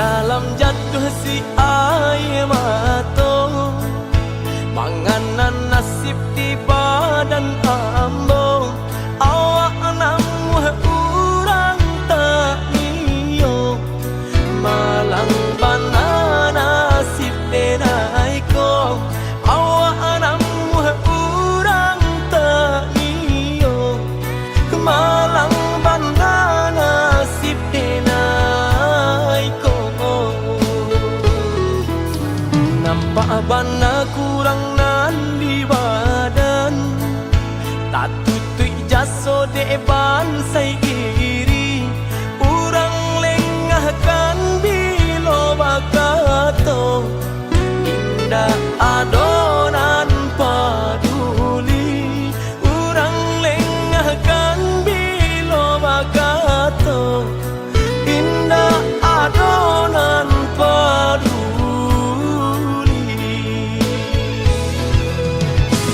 dalam jatuh si air mata, manganan nasib di badan ambo. Awak namu urang tak niyo, malang bana nasib denai ko. Awak namu urang tak niyo, malang bana nasib denai ko. Nampak bana kurang nan di badan, tak tutui jaso deban sai iri. Urang lengahkan bilo bakato, indah adonan paduli. Urang lengahkan bilo bakato, indah adonan paduli.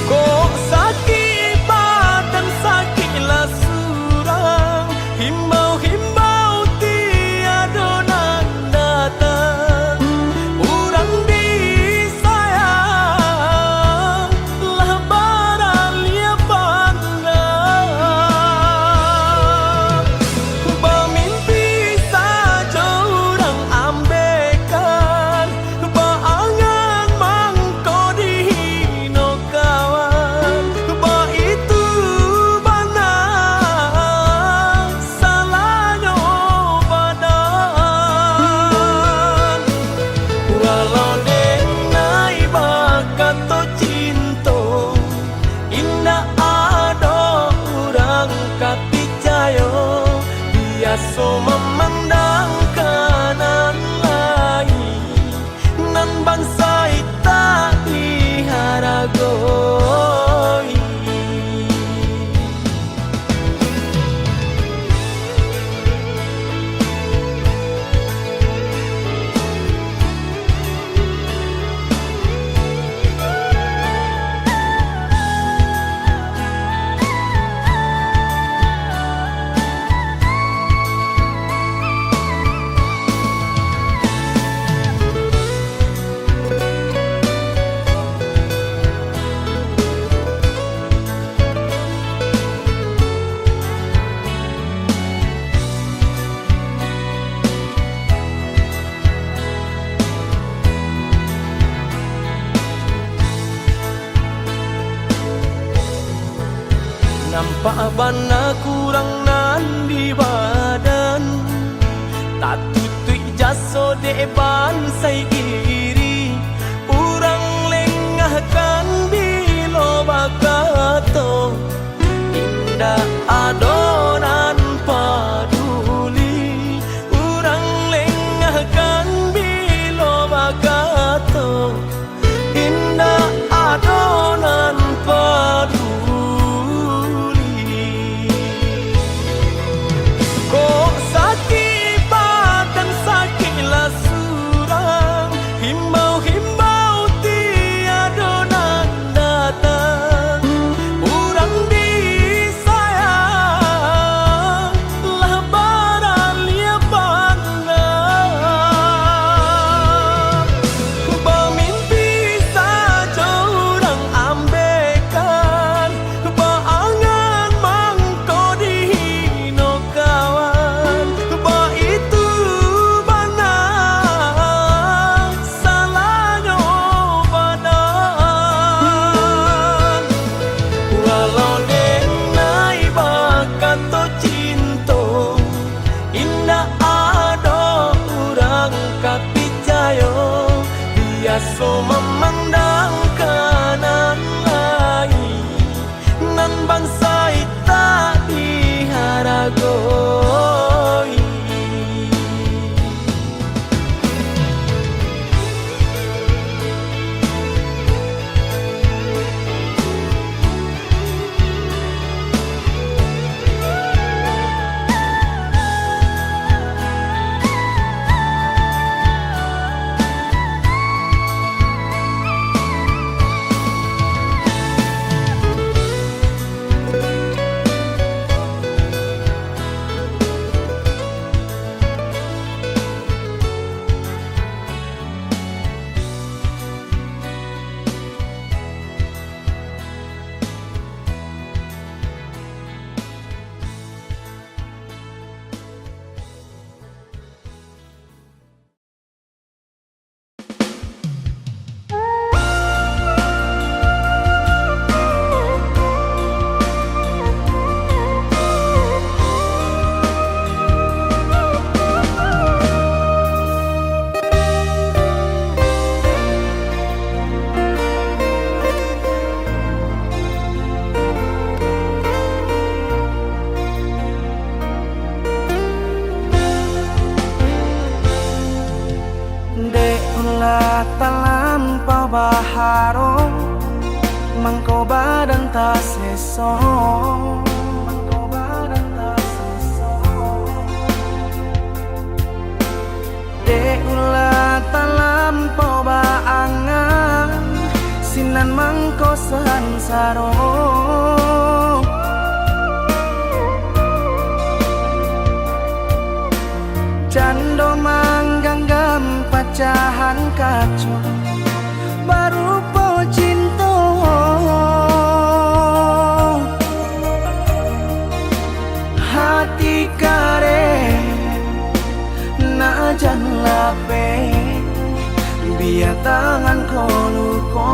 Kok sakit badan sakitlah surang, himbau-himbau tiada nan datang. Urang disayang lah baralia pandang. Bermimpi saja urang ambekan, baangan mangko dihino kawan. Ba itu bana salahnya badan. Walau denai bakato cinta, indah ada urang kapicayo. Biasa memandang kanan lain, nan bangsa tak diharagoi. Nampak bana kurang nan di badan, tak tutui jaso deban sai iri. Urang lengahkan bilo bakato, indah adonan paduli. Urang lengahkan bilo bakato, indah adonan paduli. Kok sakit badan sakitlah surang, himbau-himbau tiada nan datang. Urang disayang lah baralia pandang. Bermimpi saja urang ambekan, baangan mangko dihino kawan. Ba itu bana salahnya badan. Walau denai bakato cinta, indah ada urang kapicayo. Biasa memandang kanan lain, nan bangsa tak diharagoi. ulah talampau baharo mangko badan ta seso de ulah talampau baangan sinan mangko sansaro jando mangganggam pacahan kacu baru po cinta hati kare na jan lape biar tangan koluko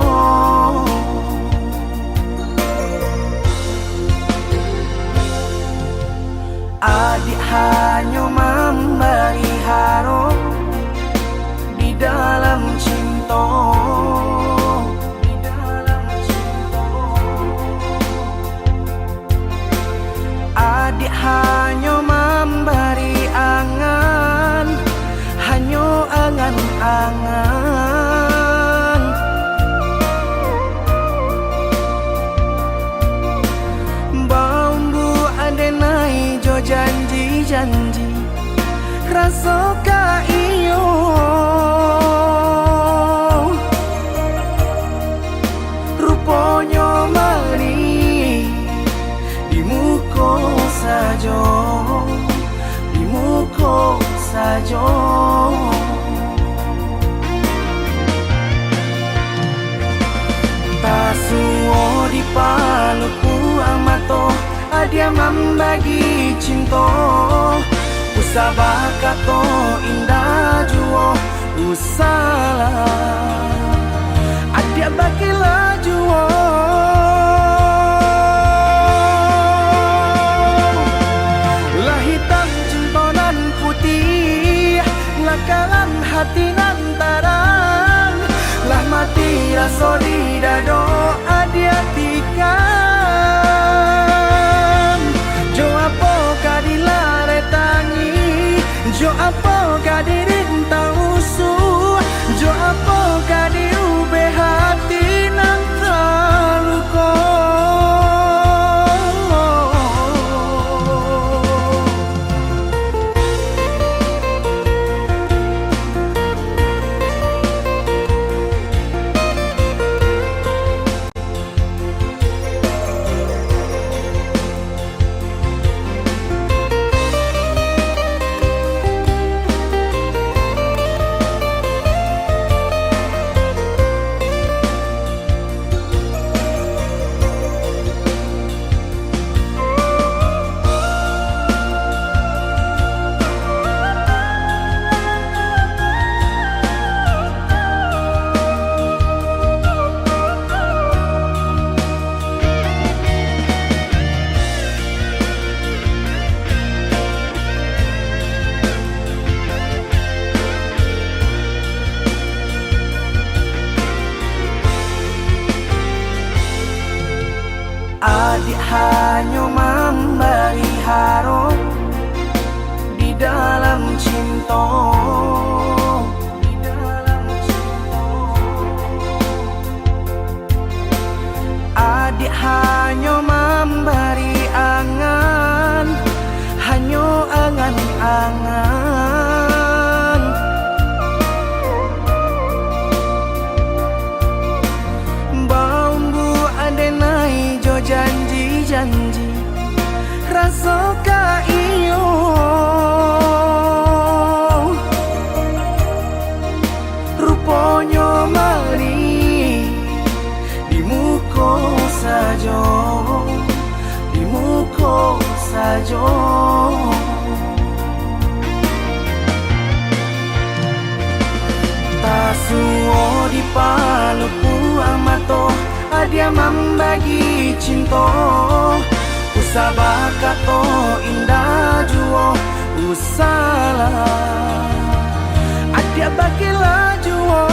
adik hanya memberi haro di dalam cinta, adik hanya memberi angan, hanya angan-angan. Bambu adenai jo janji-janji rasa ka iyo rupanya mali di muka saja, di muka saja. Tasuo di paluku amato adia membagi cinta usabah kato indah juo usalah adia bakilah juo lah hitam cinta nan putih lah kalan hati nan tarang lah mati rasa di dado adia tikam jo apa kadilare tangi jo apa kadirin tausu jo apa kadiube hati nang terluka adik hanya memberi haro di dalam cinta, di dalam cinta. Adik hanya memberi angan, hanya angan-angan. Bambu adenai jo janji-janji rasa ka iyo rupanya mali di muka saja, di muka saja. Tasuo di paluku amato adia membagi cinta usabah kato indah juo usalah adia bakilah juo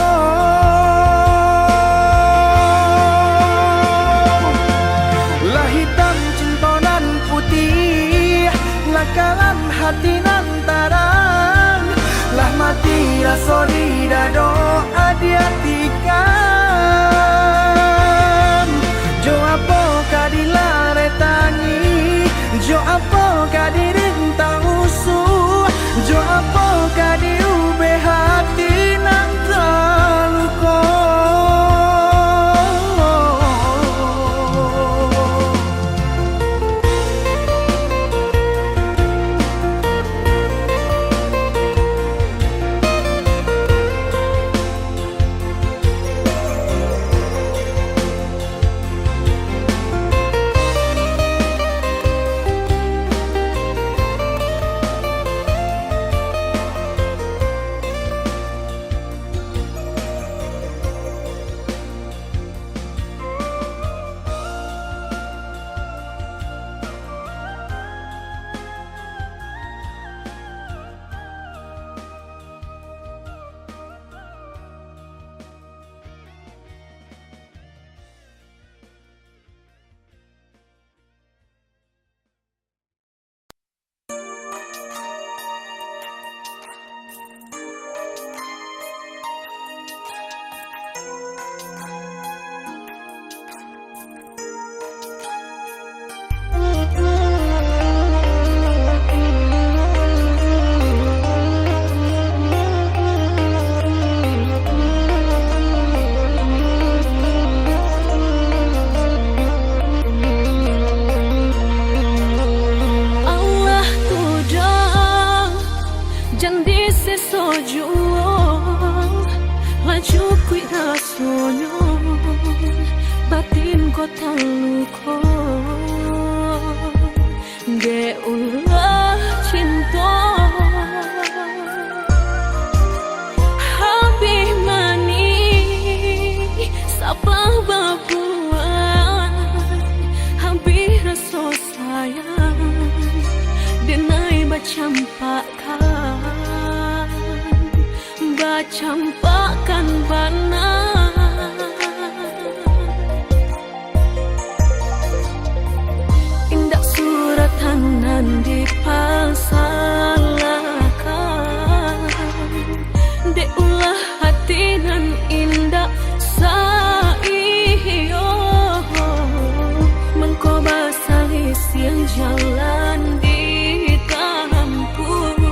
lah hitam cinta nan putih lah kalan hati nan tarang lah mati rasa di dado diartikan. Jo apa kadilare tangi, jo apa kadirintang usuh, jo apa kadiube hati nang terluka. Campakan bana indak suratanan dipasalahkan, de ulah hati nan indak saiyo menkoba salis yang jalan di kampung,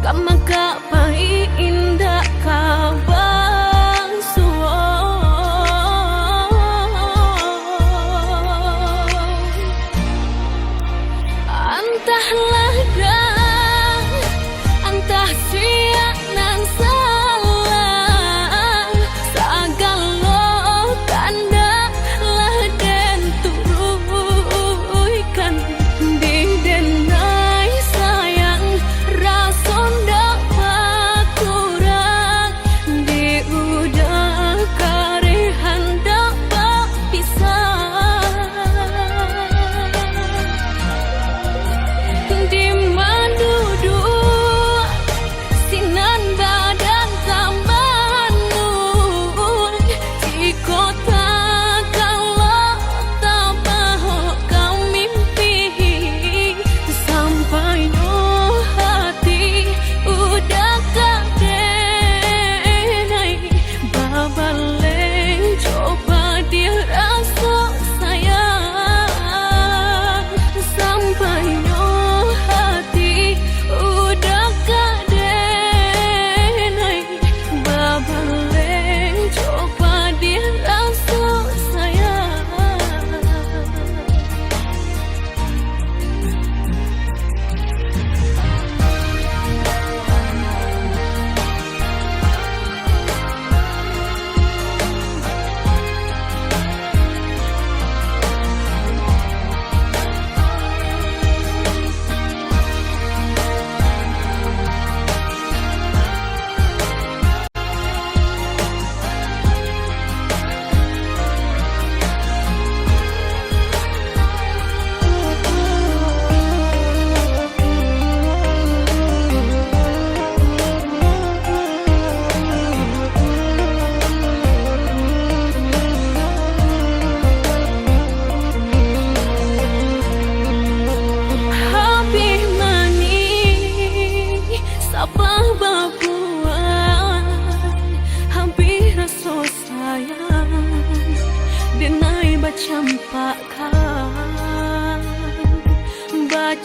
kamaka pai indak kabar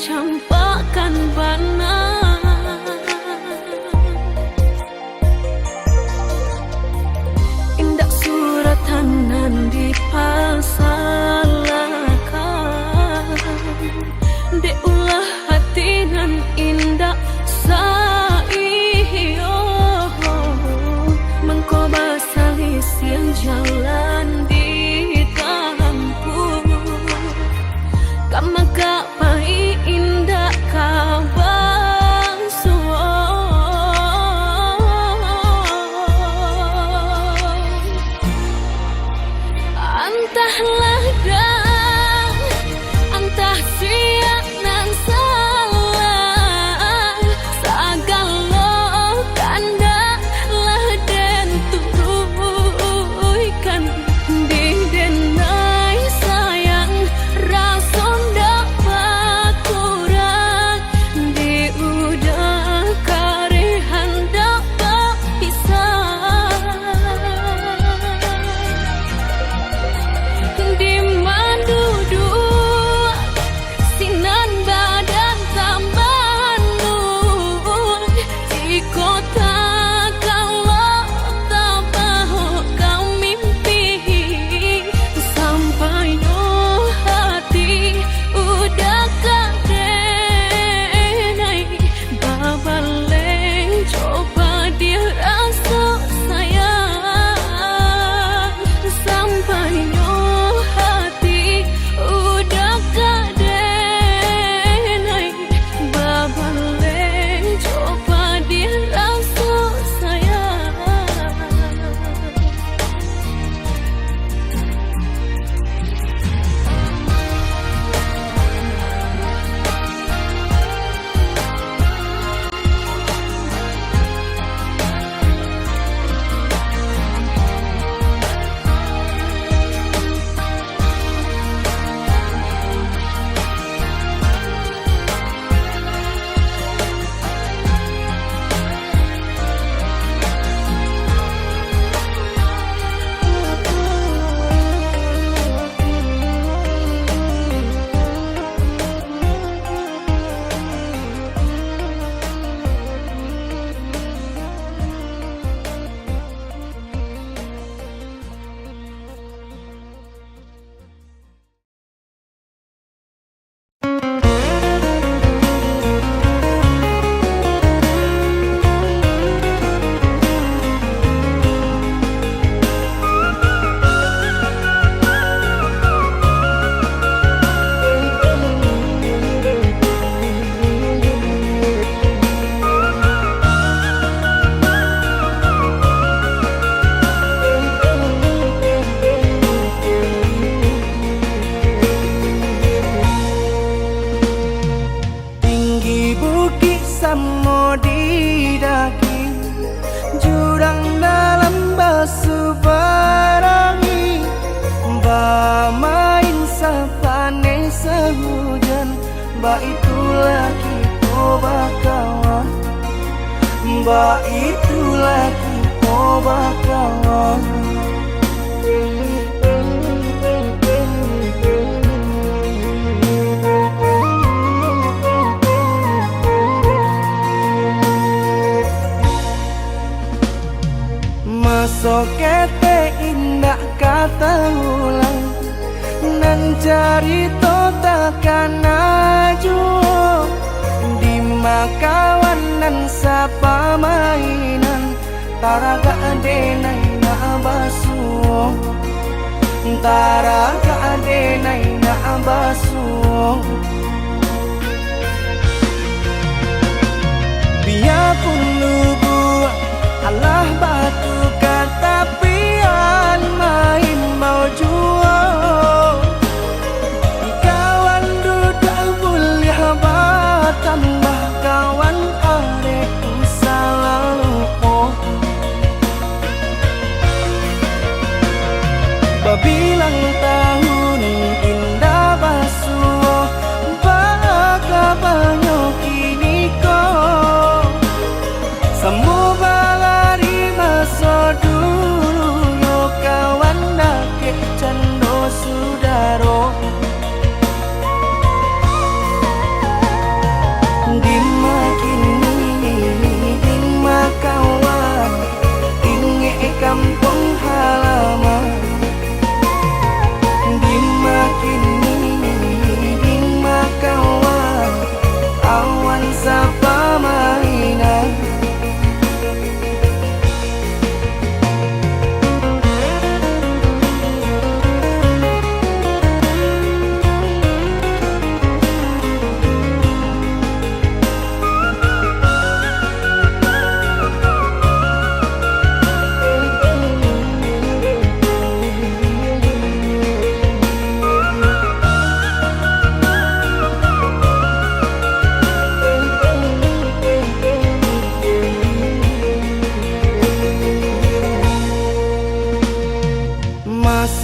campakan bana indak suratanan dipasalakan de ulah hati nan indak saiyo mengkoba salis yang jalan di kampung kamaka pai indak kabang entahlah dah entah siap nan salah sagalo kanda lah den turuikan di denai sayang rason dapat kurang di udah karehan dapat pisah di mandudu sinan badan tambahan nun di kota kalau tak mau kau mimpi sampai no hati udah kadenai babaleng coba dia rasa sayang sampai no hati udah kadenai babaleng coba dia rasa sayang tinggi bukit samo di daki jurang dalam basu barangi main sapane sehujan ba itu laki coba kawan ba itu laki coba kawan masuk kete indah kata ulang nan cari takkan aju di makawan nan sapa mainan taraga adenai na basuh taraga adenai na basuh biarpun lugu Allah batu kata pian main mau jual kawan duduk boleh tambah kawan adekku selalu babilang tahun indah basuh baka banyak kini kau semua balari masa dulu yo kawan nake cando sudaro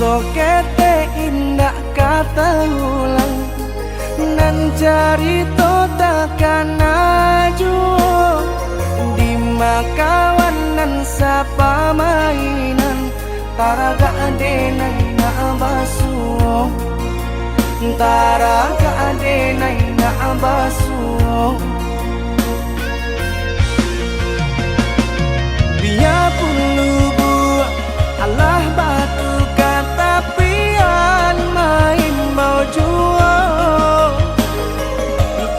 sokete indah kata ulang nan cerita takkan ajuo di makawan nan sapa mainan taraga adenai na basuo taraga adenai na basuo biarpun lubu Allah batu kata pian main mau juo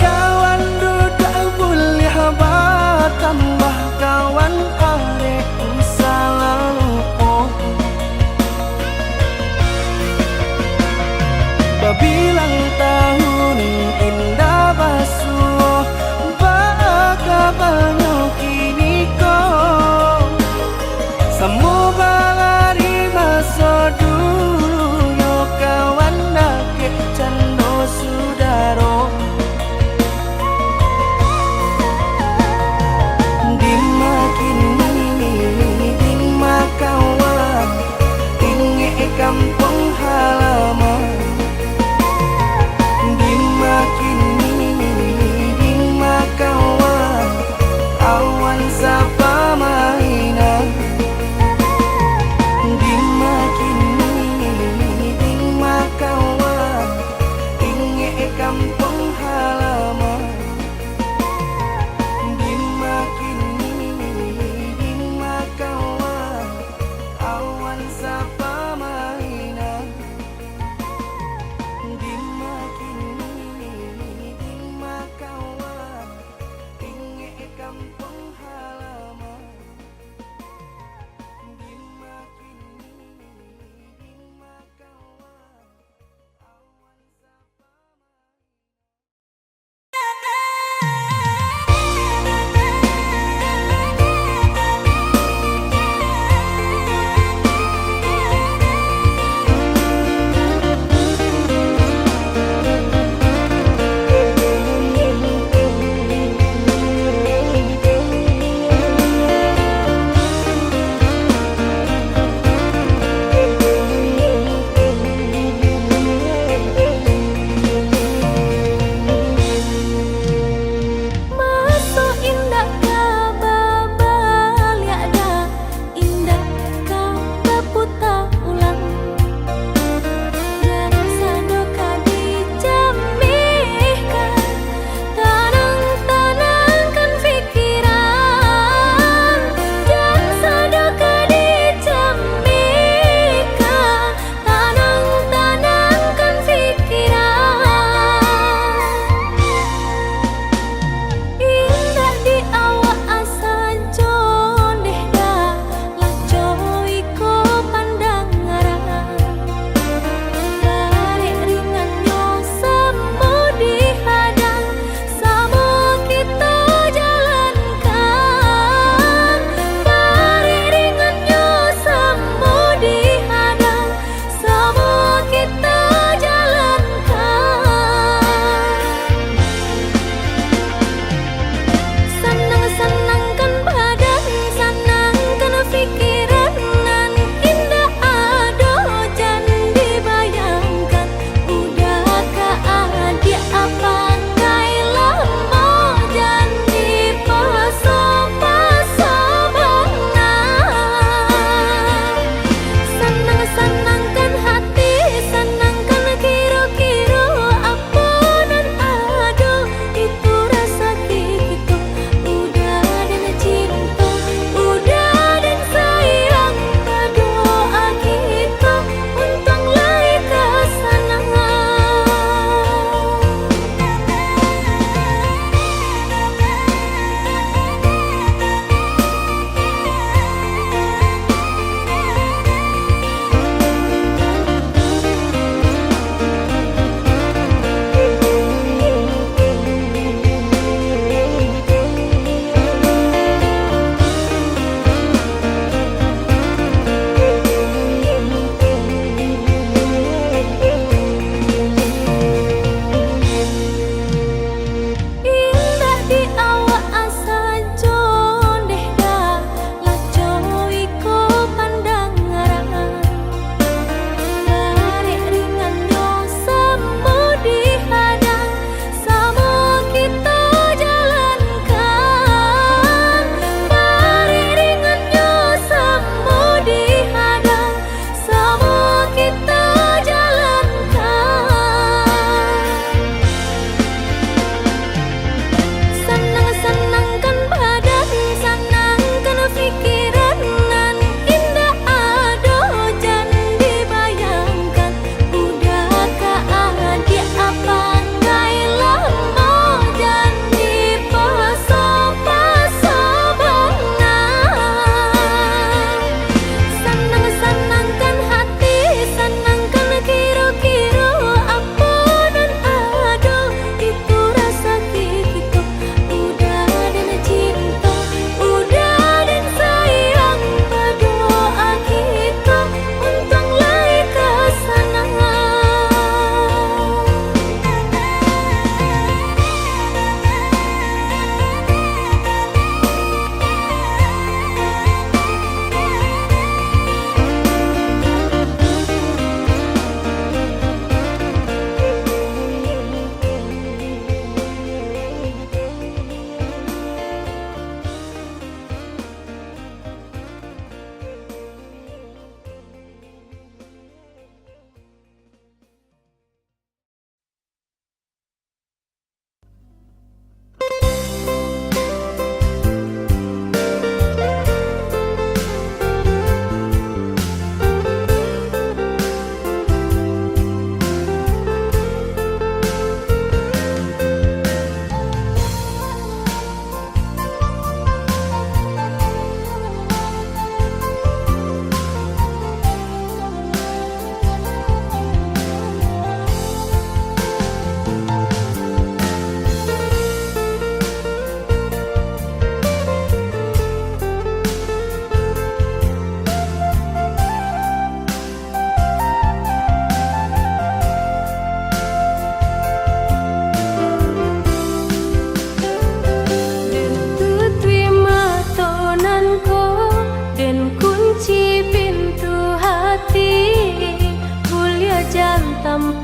kawan dudak boleh tambah kawan arek selalu babilang tahun indah basuh baka banyak kini ko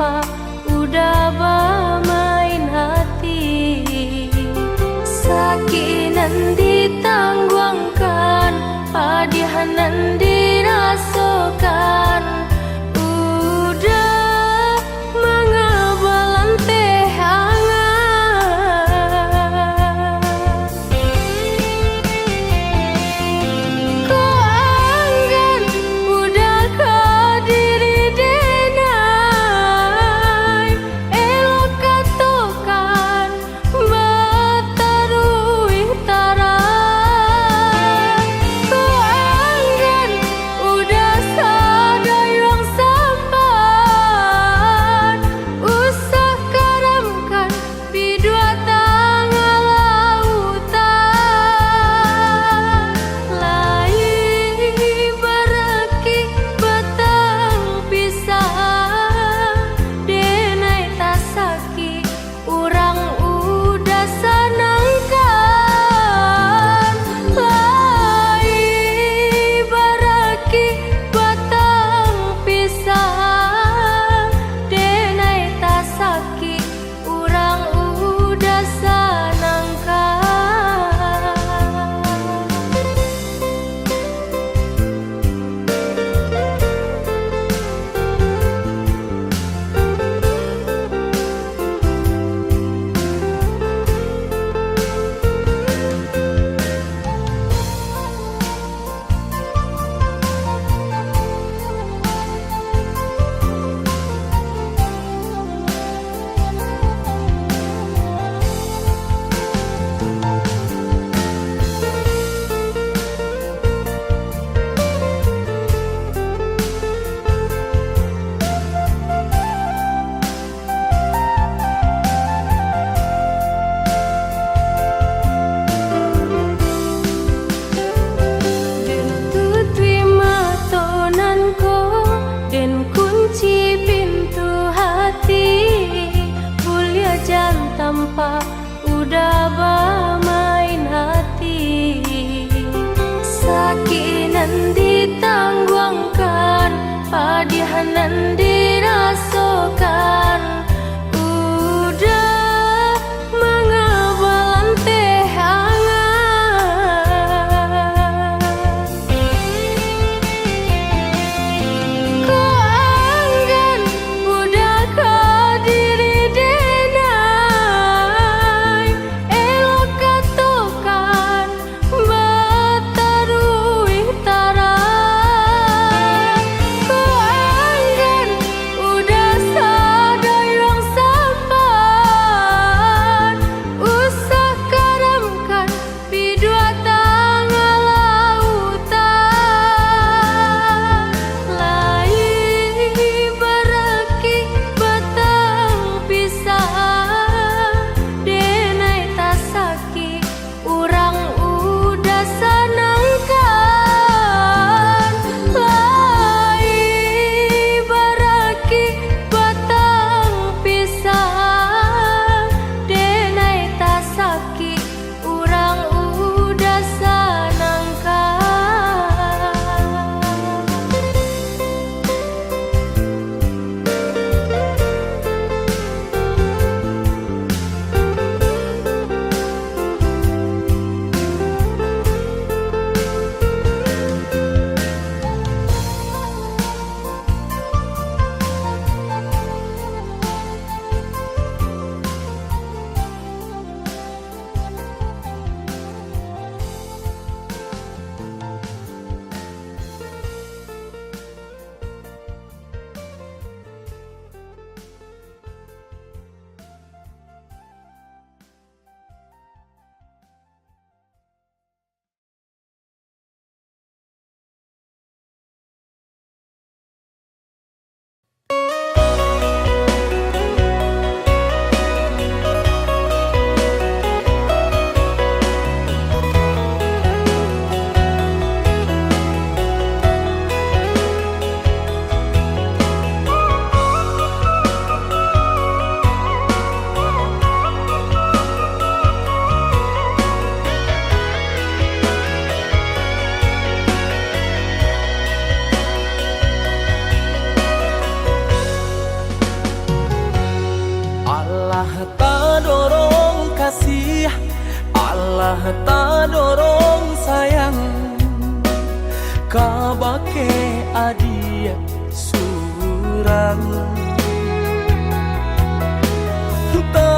tanpa udah bermain hati. Sakinan ditangguangkan, padihanan dirasakan. Udah mengabalan teh hangat. Kau anggan udah kau diri denai, elok katokan batarui tara. Kau anggan udah sadayang sampan, usah karamkan bidua tangga lautan. Lai baraki batang pisah, denai tasaki urang udah sanangkan. Lai baraki batang pisah, denai tasaki urang udah sanangkan. Den terima tonanku, den kunci pintu hati. Kuliah jam tanpa udah bermain hati. Sakinan ditangguangkan, padihanan dirasakan. Udah mengabalan teh hangat. Kau anggan udah kau diri denai, elok katokan batarui tara. Kau anggan udah sadayang sabake adia surang ta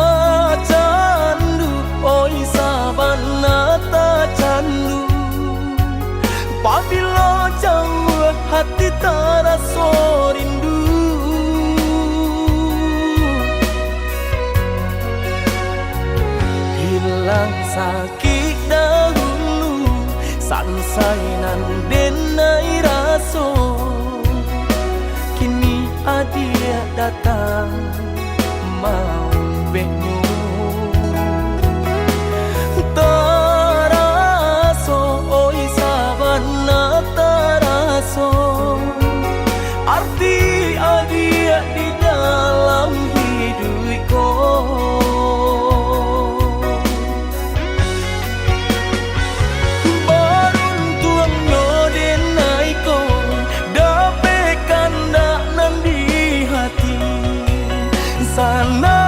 candu oi sabana ta candu pabila jauh hati terasa rindu hilang sakit dahulu sansainan denai raso kini adia datang mau benyo taraso oi sabana taraso arti adia di dalam hidupku sana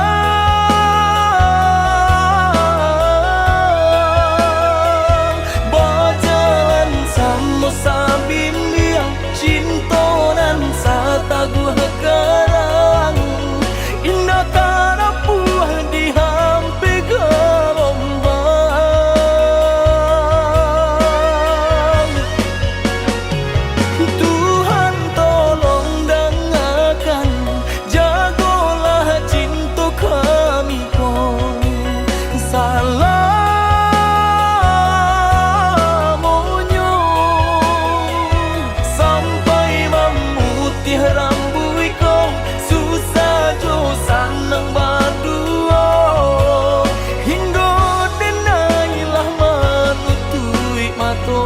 berjalan sama sabin yang cintonan satagu karang indah karena puah di hampe gelombang Tuhan tolong dengarkan jagolah cinta kami kau salamonyo sampai memutih rambut kau susah jo sanang berdua hingga denailah menutui mata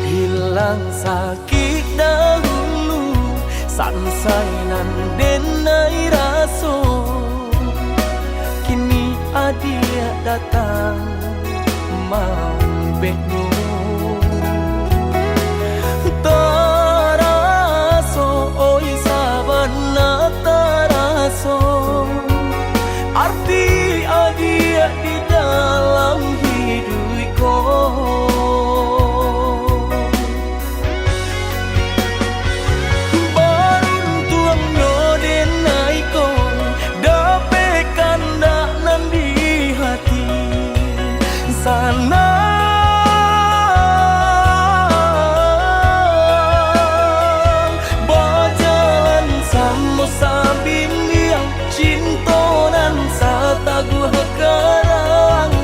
hilang sakit dahulu sansainan denai raso kini adia datang mau benyo taraso oi sabana taraso arti adia di dalam hidupku sana berjalan sama sabin yang cintonan satagu karang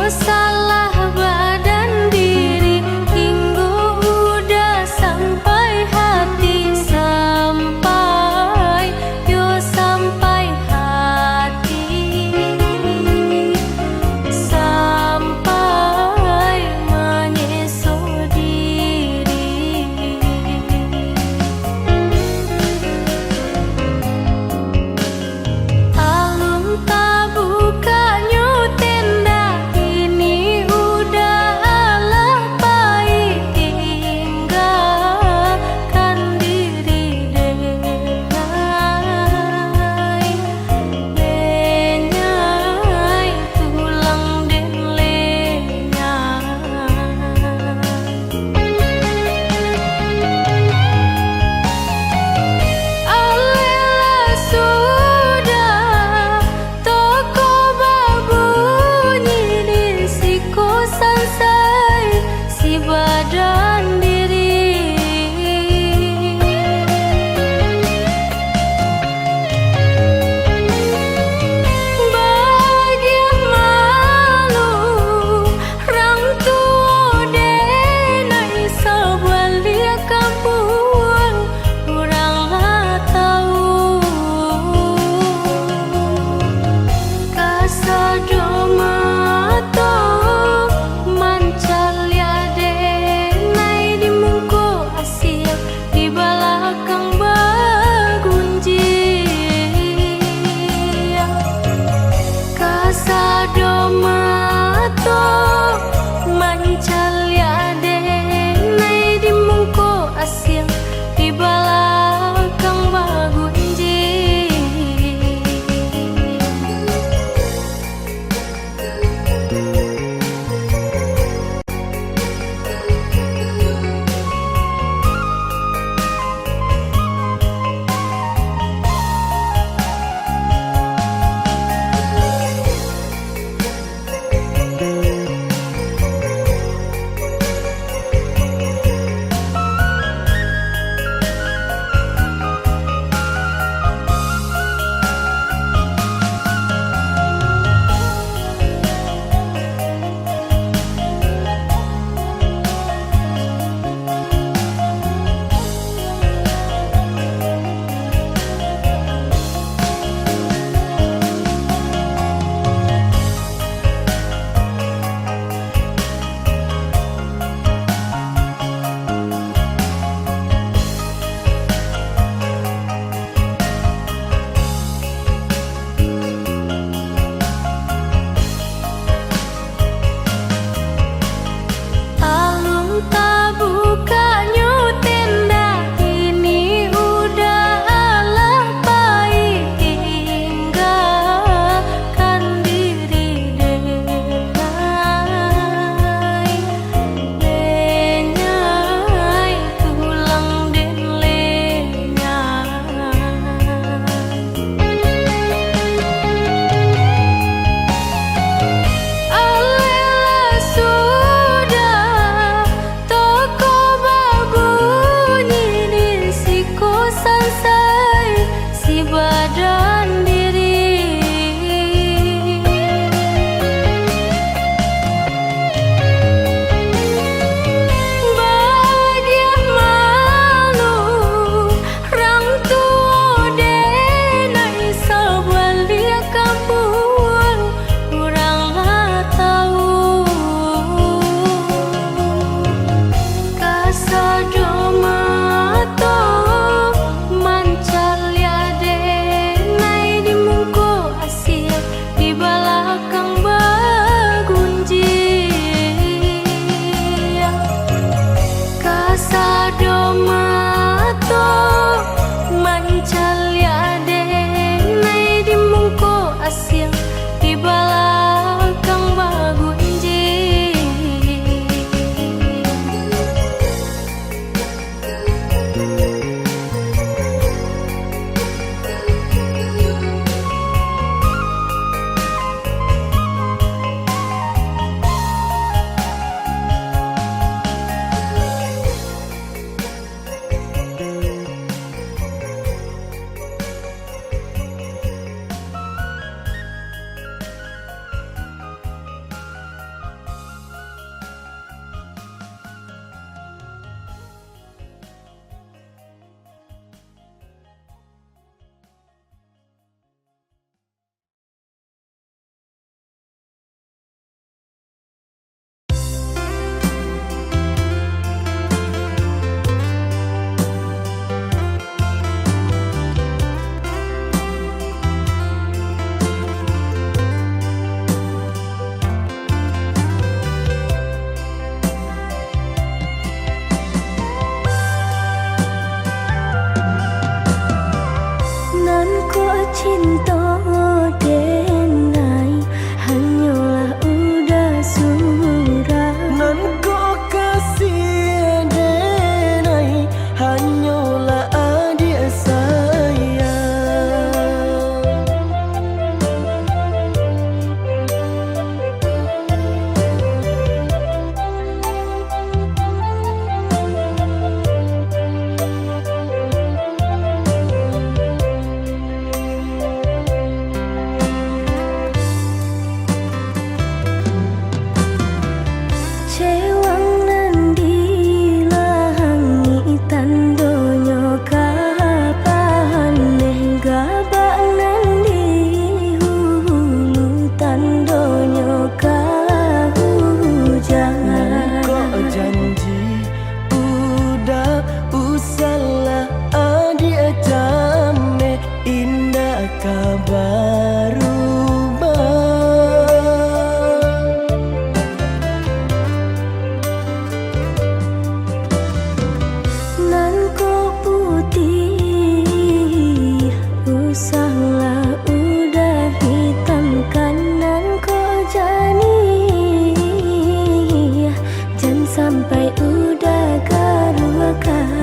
salah badan diri, hingga udah sampai hati, sampai sampai hati, sampai menyesal diri. Alun tak bukanya tenda ini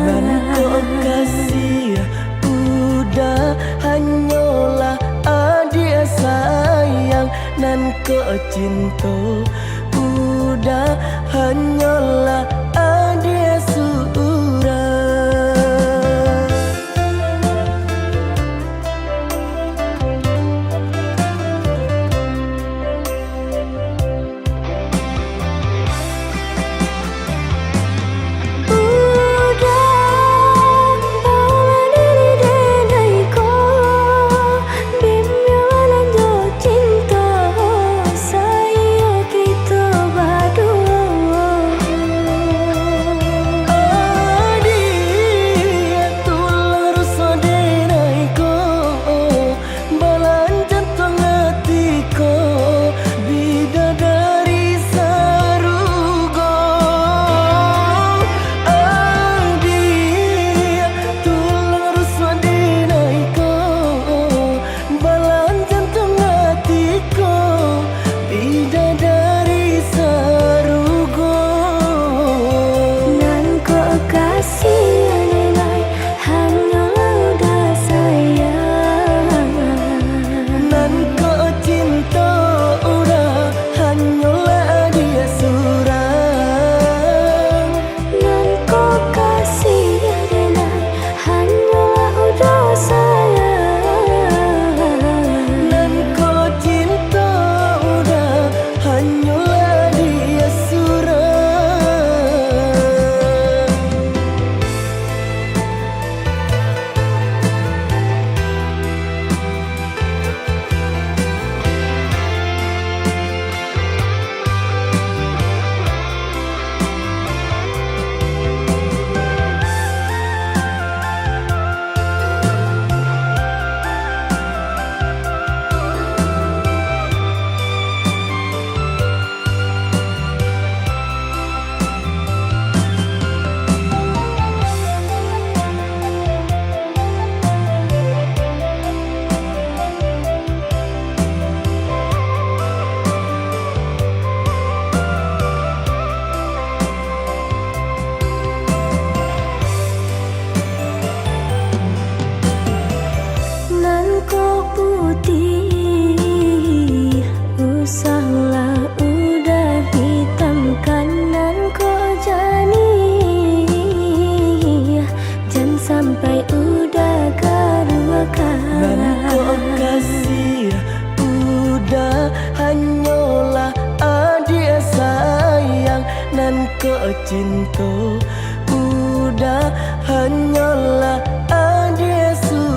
nan kau kasih udah hanyalah adik sayang, nan kau cinta udah hanyalah adik surah. Sampai udah karuakan, nan kau kasih udah hanyalah adik sayang, nan kau cinta udah hanyalah adik surah.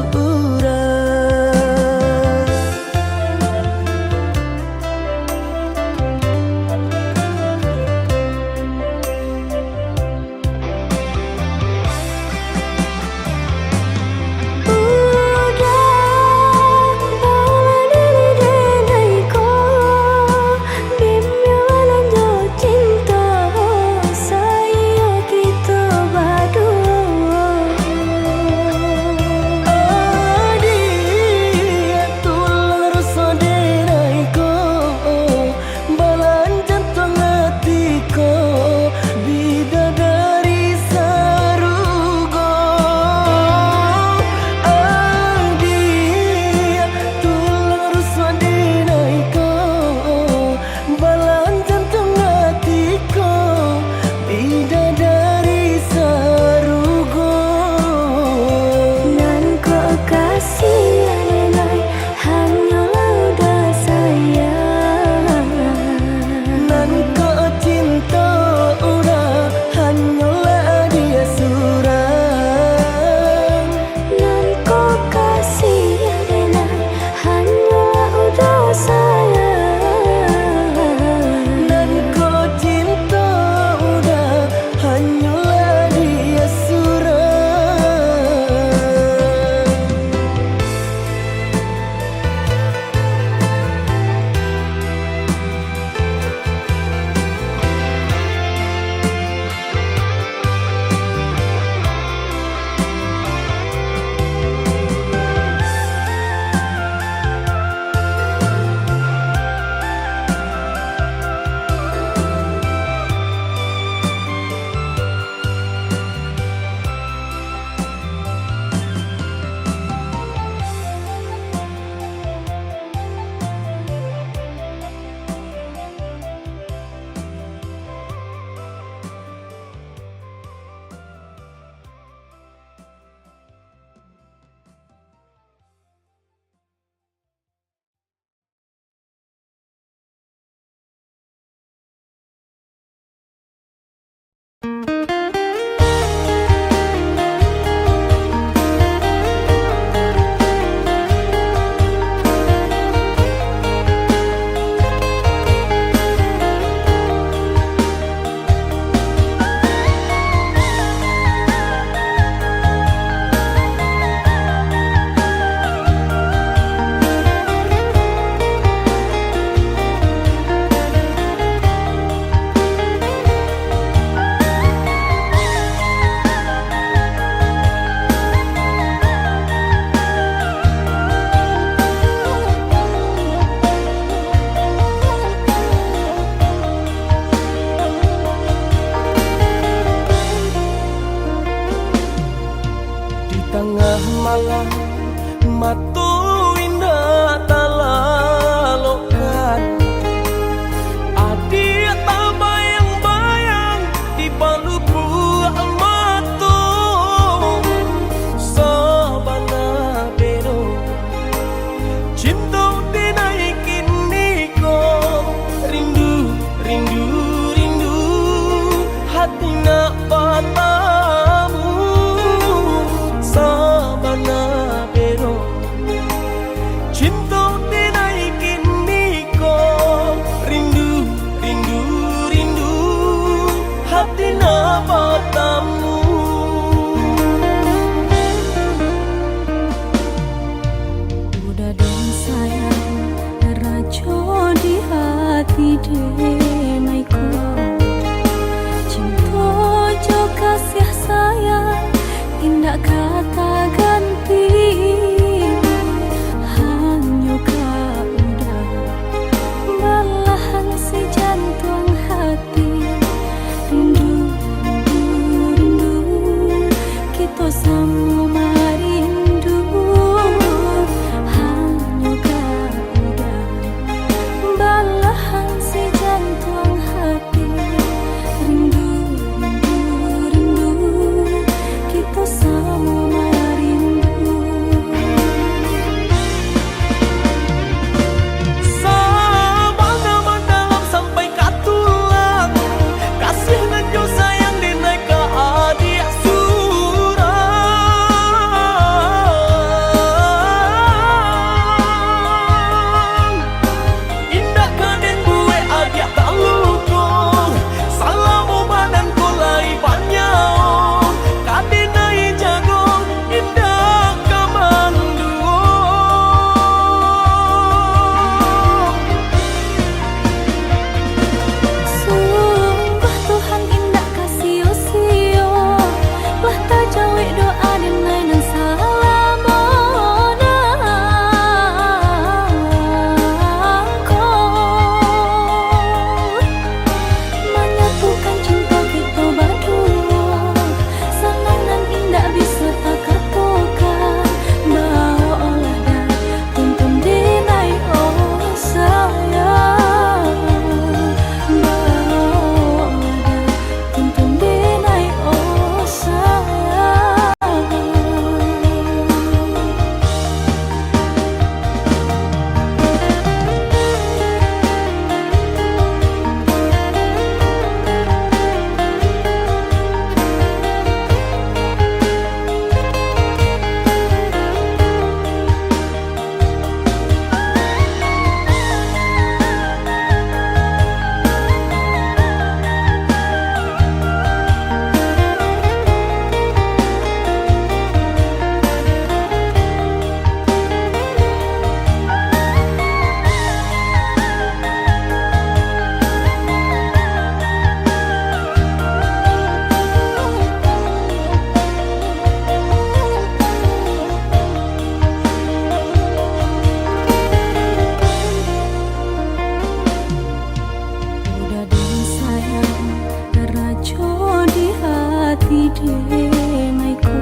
dinaiku.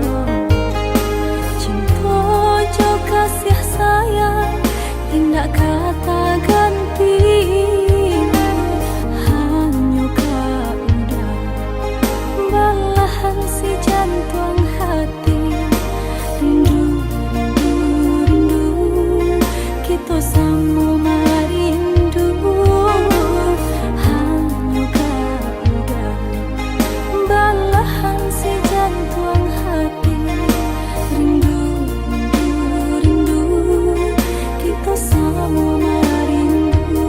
Cinta jauh kasih sayang, indah kata ganti. Hanya kau udah belahan si jantung hati. Rindu, rindu, rindu, kita sama merindu. Hanya kau udah belahan si jantung hati. Rindu, rindu, rindu, kita sama merindu.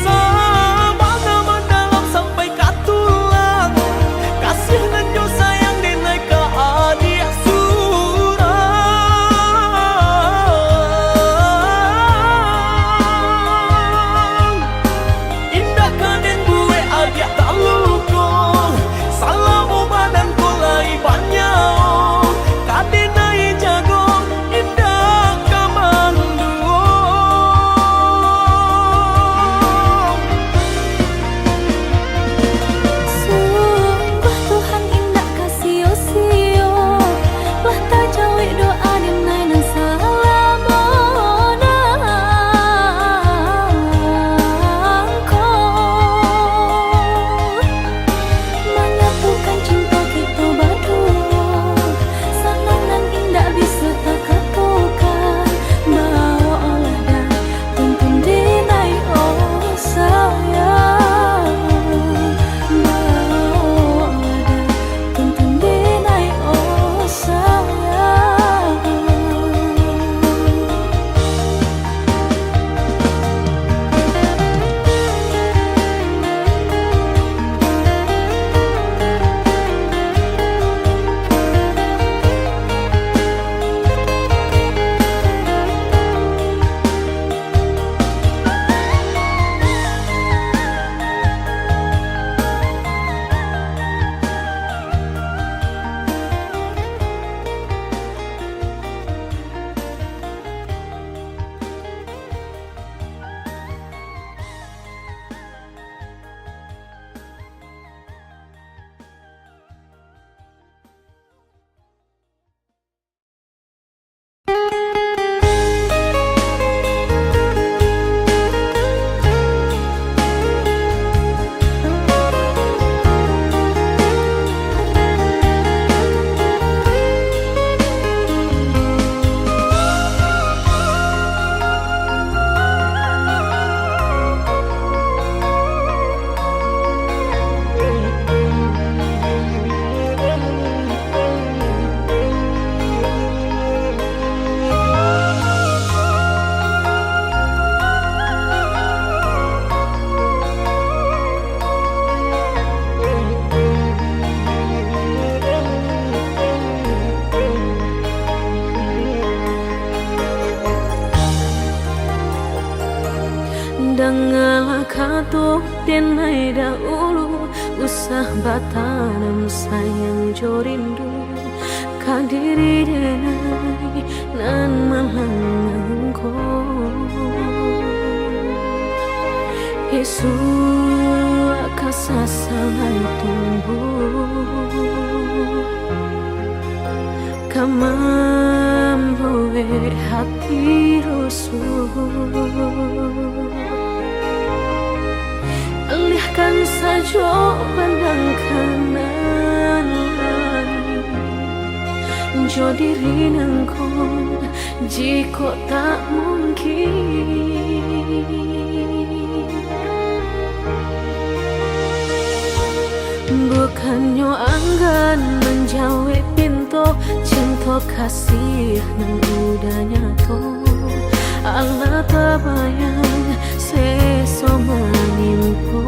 Sama nama dalam sampai ke tulang, kasih dan jo sayang dinai ke adik surang. Indah kaden gue agak tak luko, salamu badan ku lai banyak. Kadinai jago indah kamanduo. Sungguh Tuhan indah kasih sio, lah tak jawi doa dinai nan salamona ko menyatukan cinta kita berdua. Senang dan indah bisa tak katukan, bawa olah dan tuntun dinai oh sayang. Bawa olah dan tuntun dinai oh sayang. Dengarlah kata denai dahulu, usah batanam sayang jo rindu. Kadiri denai nan malangko Yesu akasasangai tumbuh kamamboe hati rusuh. Alihkan saja pandang kanan lain, jo diri nangkong jika tak mungkin. Bukannya anggan menjauhi pintu cinta kasih nan udah nyato. Allah terbayang sesama nimpo.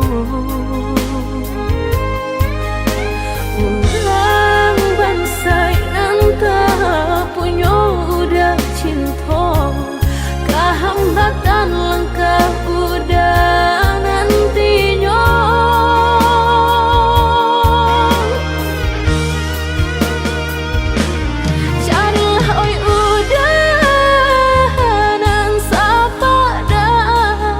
Ulang bansai anta punya udah cinta. Kehambatan langkah udah nantinya. Carilah oi udah nan sapa dah.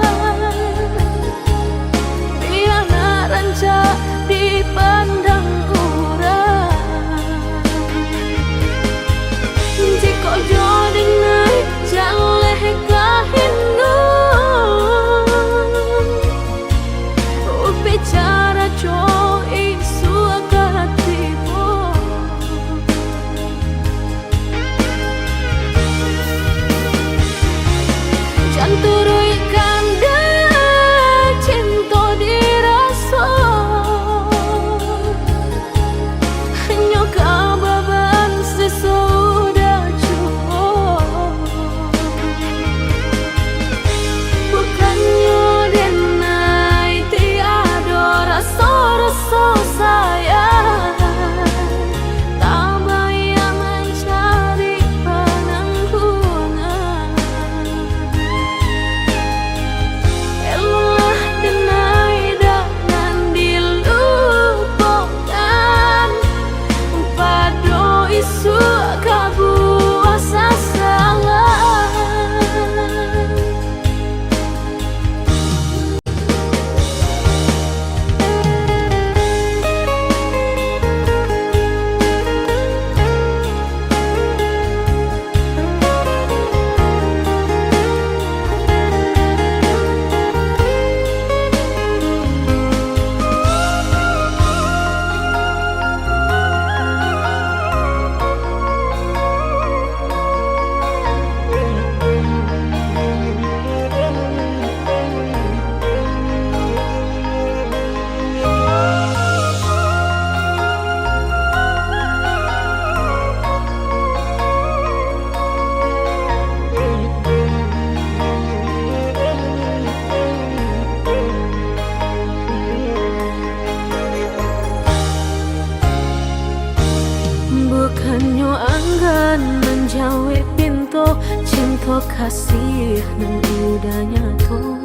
kasih nan udahnya tuh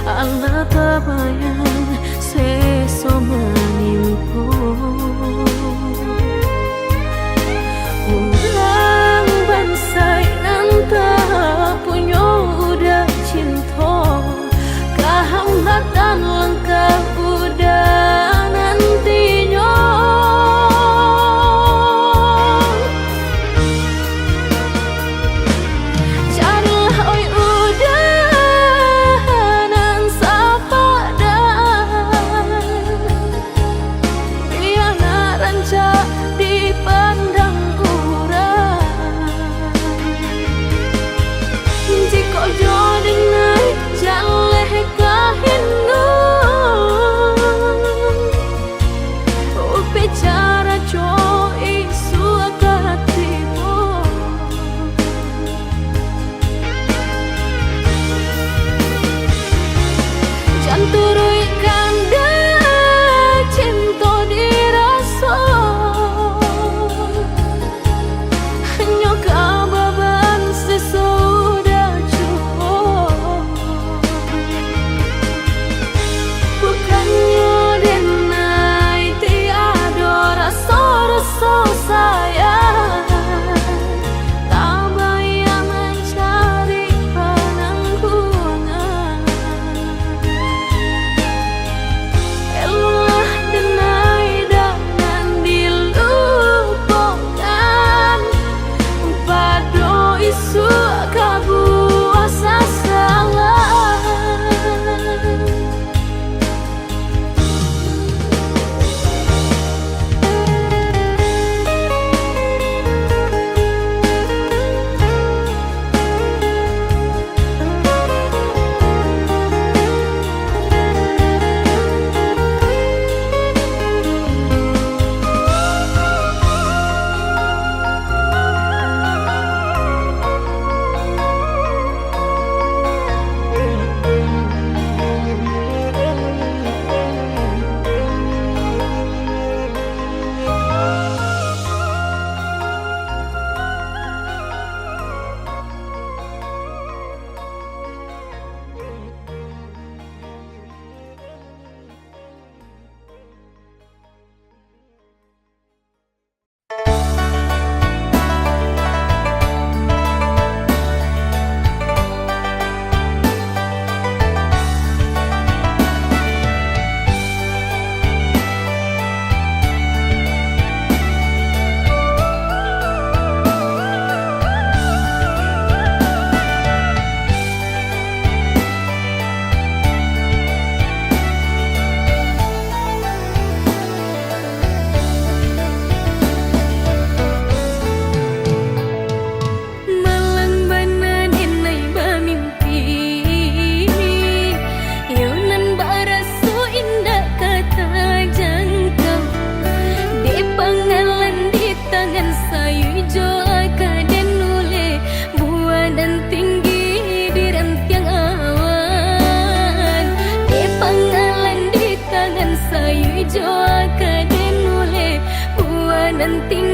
Allah tabayang seso menimpu ulang bansai nan tak punya udah cinta kehambatan langkah udah nantinya carilah oi udah nan sapadan biar rancak dipandang orang jika jodoh naik jaleh kahinnu bicara coy suakatimu janturui kanda cinta dirasa hanya kababan sesudah cukup bukannya denai tiada rasa-rasa sayang tak bayang mencari penanggungan elah denai dengan dilupakan pada isu kabuasa salah malang bana denai bermimpi yunan barasu indah kata jangkau di pangalan di tangan sayu jo akaden nule buah dan tinggi di rantiang awan di pangalan di tangan sayu jo akaden nule buah dan tinggi